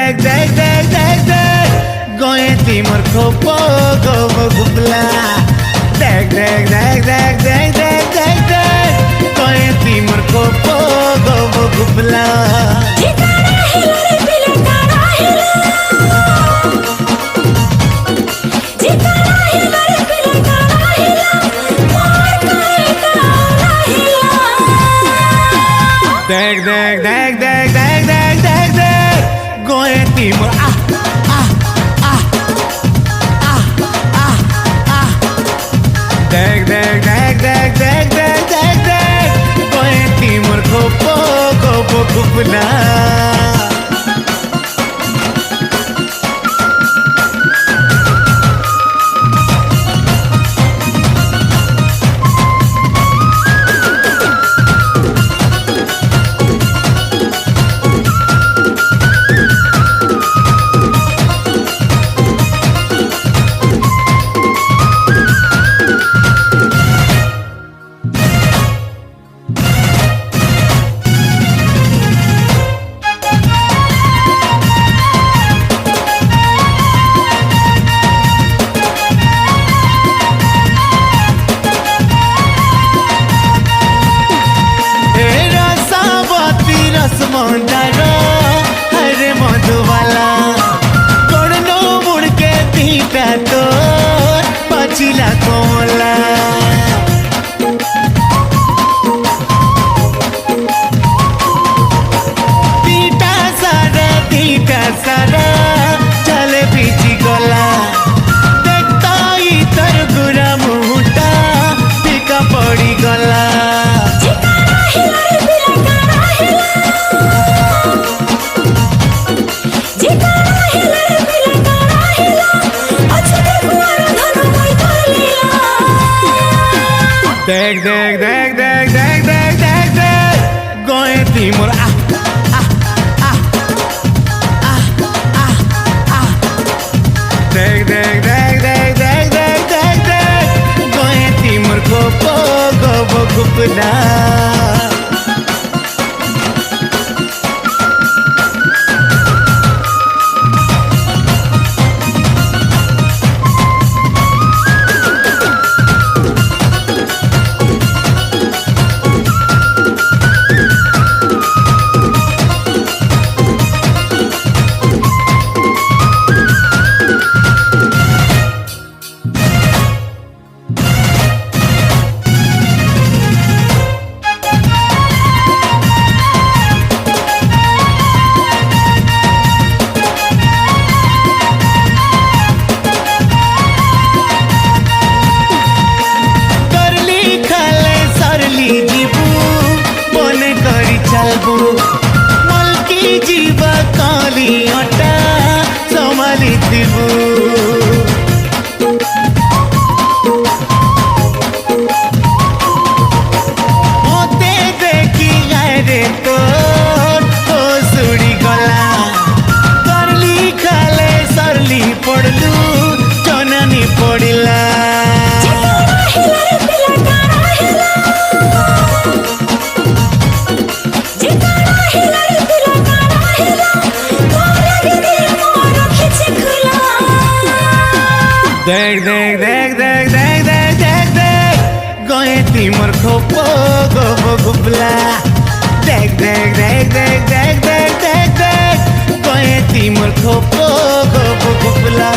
देख देख देख देख देख गोए तिमर खोपो गोब गुबला देख देख देख देख देख देख देख देख गोए तिमर खोपो गोब गुबला देख देख देख देख देख देख देख देख गोए तिमर देख देख देख देख देख देख देख देख गोए तिमर खोपो गोबो गुबला मंदारो हरे मधुबाला गोड़नो मुड़ के दीटा तो पचिला कोला दीटा सारा चले पीछी गला देखता ही तर गुरा मुहूटा फिका पड़ी गला देख देख देख देख देख देख देख देख गोए तिमर देख देख देख देख देख देख देख देख गोए तिमर खोपो गोबो गुबला मलकी जीवा काली अटा संभाली दिबू मोते देखी रे तो सुड़ी गला करली खाले सरली पड़लू चननी पड़िला देख देख देख देख देख देख देख देख गोए तिमर खोपो गोबो गुबला देख देख देख देख देख देख देख देख गोए तिमर खोपो गोबो गुबला।